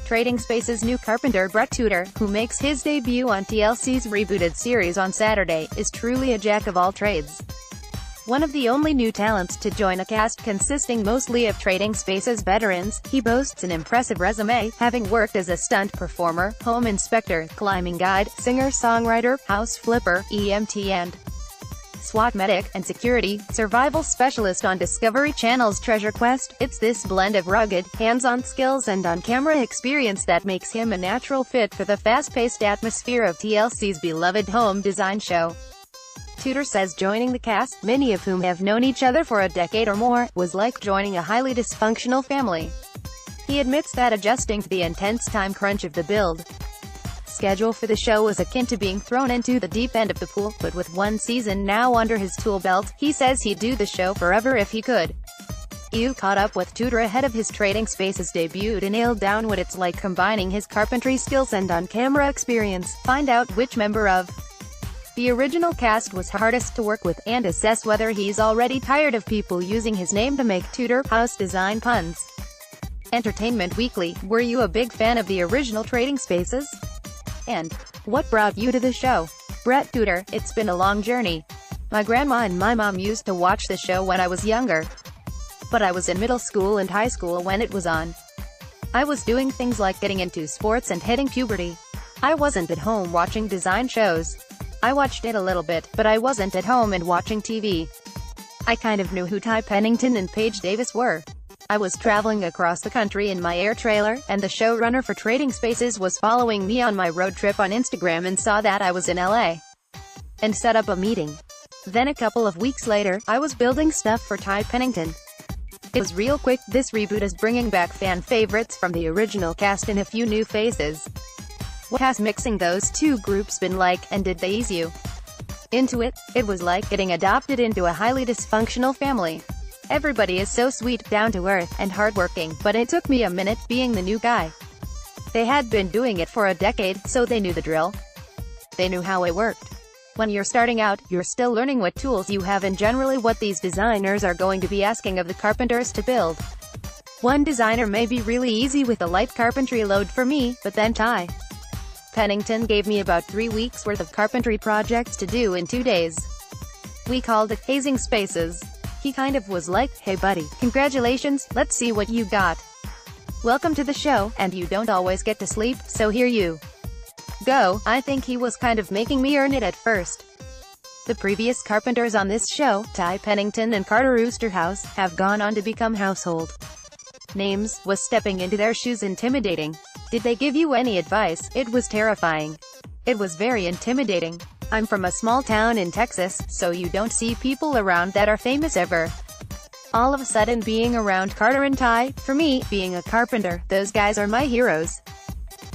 Trading Spaces' new carpenter Brett Tudor, who makes his debut on TLC's rebooted series on Saturday, is truly a jack of all trades. One of the only new talents to join a cast consisting mostly of Trading Spaces veterans, he boasts an impressive resume, having worked as a stunt performer, home inspector, climbing guide, singer-songwriter, house flipper, EMT and SWAT medic, and security survival specialist on Discovery Channel's Treasure Quest. It's this blend of rugged, hands-on skills and on-camera experience that makes him a natural fit for the fast-paced atmosphere of TLC's beloved home design show. Tudor says joining the cast, many of whom have known each other for a decade or more, was like joining a highly dysfunctional family. He admits that adjusting to the intense time crunch of the build schedule for the show was akin to being thrown into the deep end of the pool, but with one season now under his tool belt, he says he'd do the show forever if he could. You caught up with Tudor ahead of his Trading Spaces debut to nail down what it's like combining his carpentry skills and on-camera experience. Find out which member of the original cast was hardest to work with, and assess whether he's already tired of people using his name to make Tudor house design puns. Entertainment Weekly, were you a big fan of the original Trading Spaces? And what brought you to the show? Brett Tudor, it's been a long journey. My grandma and my mom used to watch the show when I was younger. But I was in middle school and high school when it was on. I was doing things like getting into sports and hitting puberty. I wasn't at home watching design shows. I watched it a little bit, but I wasn't at home and watching TV. I kind of knew who Ty Pennington and Paige Davis were. I was traveling across the country in my air trailer, and the showrunner for Trading Spaces was following me on my road trip on Instagram and saw that I was in LA. And set up a meeting. Then a couple of weeks later, I was building stuff for Ty Pennington. It was real quick. This reboot is bringing back fan favorites from the original cast and a few new faces. What has mixing those two groups been like, and did they ease you into it? It was like getting adopted into a highly dysfunctional family. Everybody is so sweet, down to earth, and hardworking, but it took me a minute, being the new guy. They had been doing it for a decade, so they knew the drill. They knew how it worked. When you're starting out, you're still learning what tools you have and generally what these designers are going to be asking of the carpenters to build. One designer may be really easy with a light carpentry load for me, but then Ty Pennington gave me about 3 weeks worth of carpentry projects to do in 2 days. We called it Hazing Spaces. He kind of was like, hey buddy, congratulations, let's see what you got. Welcome to the show, and you don't always get to sleep, so here you go. I think he was kind of making me earn it at first. The previous carpenters on this show, Ty Pennington and Carter Oosterhuis, have gone on to become household names. Was stepping into their shoes intimidating? Did they give you any advice? It was terrifying. It was very intimidating. I'm from a small town in Texas, so you don't see people around that are famous ever. All of a sudden being around Carter and Ty, for me, being a carpenter, those guys are my heroes.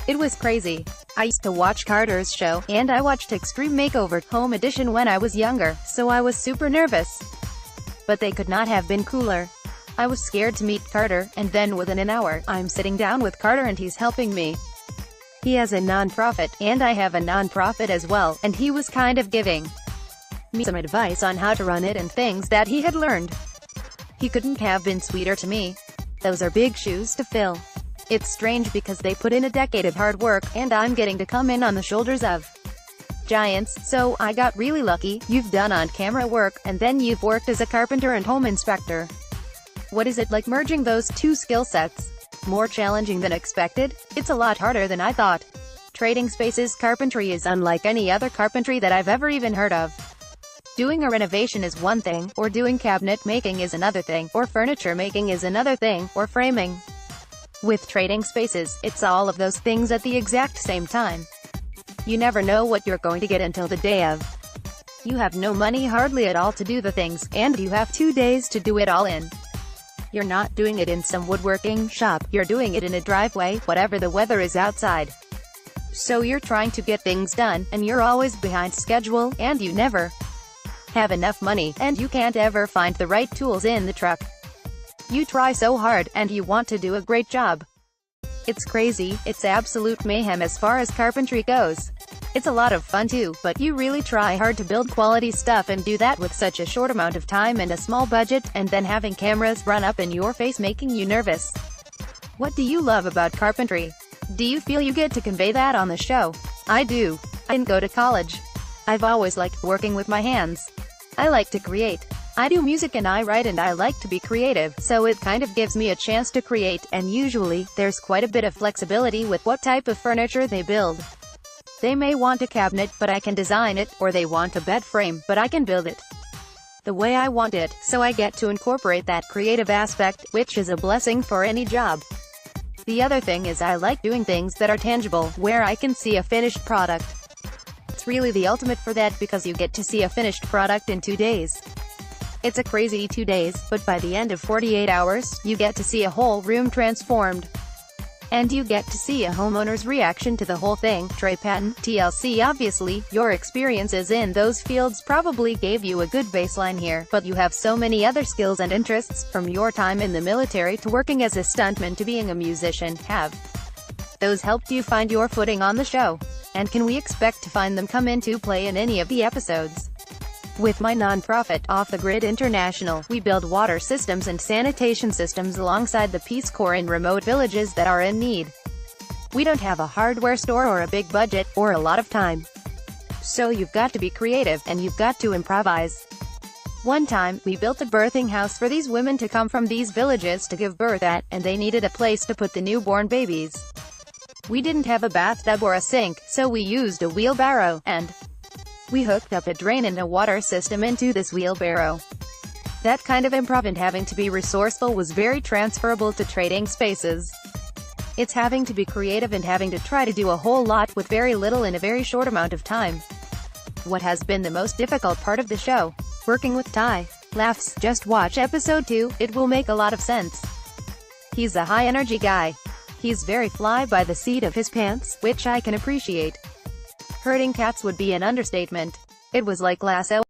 It was crazy. I used to watch Carter's show, and I watched Extreme Makeover Home Edition when I was younger, so I was super nervous. But they could not have been cooler. I was scared to meet Carter, and then within an hour, I'm sitting down with Carter and he's helping me. He has a non-profit, and I have a non-profit as well, and he was kind of giving me some advice on how to run it and things that he had learned. He couldn't have been sweeter to me. Those are big shoes to fill. It's strange because they put in a decade of hard work, and I'm getting to come in on the shoulders of giants, so I got really lucky. You've done on-camera work, and then you've worked as a carpenter and home inspector. What is it like merging those two skill sets? More challenging than expected? It's a lot harder than I thought. Trading Spaces carpentry is unlike any other carpentry that I've ever even heard of. Doing a renovation is one thing, or doing cabinet making is another thing, or furniture making is another thing, or framing. With Trading Spaces, it's all of those things at the exact same time. You never know what you're going to get until the day of. You have no money hardly at all to do the things, and you have 2 days to do it all in. You're not doing it in some woodworking shop, you're doing it in a driveway, whatever the weather is outside. So you're trying to get things done, and you're always behind schedule, and you never have enough money, and you can't ever find the right tools in the truck. You try so hard, and you want to do a great job. It's crazy, it's absolute mayhem as far as carpentry goes. It's a lot of fun too, but you really try hard to build quality stuff and do that with such a short amount of time and a small budget, and then having cameras run up in your face making you nervous. What do you love about carpentry? Do you feel you get to convey that on the show? I do. I didn't go to college. I've always liked working with my hands. I like to create. I do music and I write and I like to be creative, so it kind of gives me a chance to create, and usually, there's quite a bit of flexibility with what type of furniture they build. They may want a cabinet, but I can design it, or they want a bed frame, but I can build it the way I want it, so I get to incorporate that creative aspect, which is a blessing for any job. The other thing is I like doing things that are tangible, where I can see a finished product. It's really the ultimate for that because you get to see a finished product in 2 days. It's a crazy 2 days, but by the end of 48 hours, you get to see a whole room transformed. And you get to see a homeowner's reaction to the whole thing. Trey Patton, TLC. Obviously, your experiences in those fields probably gave you a good baseline here, but you have so many other skills and interests, from your time in the military to working as a stuntman to being a musician. Have those helped you find your footing on the show? And can we expect to find them come into play in any of the episodes? With my nonprofit, Off the Grid International, we build water systems and sanitation systems alongside the Peace Corps in remote villages that are in need. We don't have a hardware store or a big budget, or a lot of time. So you've got to be creative, and you've got to improvise. One time, we built a birthing house for these women to come from these villages to give birth at, and they needed a place to put the newborn babies. We didn't have a bathtub or a sink, so we used a wheelbarrow, and we hooked up a drain and a water system into this wheelbarrow. That kind of improv and having to be resourceful was very transferable to trading spaces. It's having to be creative and having to try to do a whole lot with very little in a very short amount of time. What has been the most difficult part of the show? Working with Ty. Laughs. Just watch episode 2, it will make a lot of sense. He's a high-energy guy. He's very fly by the seat of his pants, which I can appreciate. Herding cats would be an understatement. It was like lasso.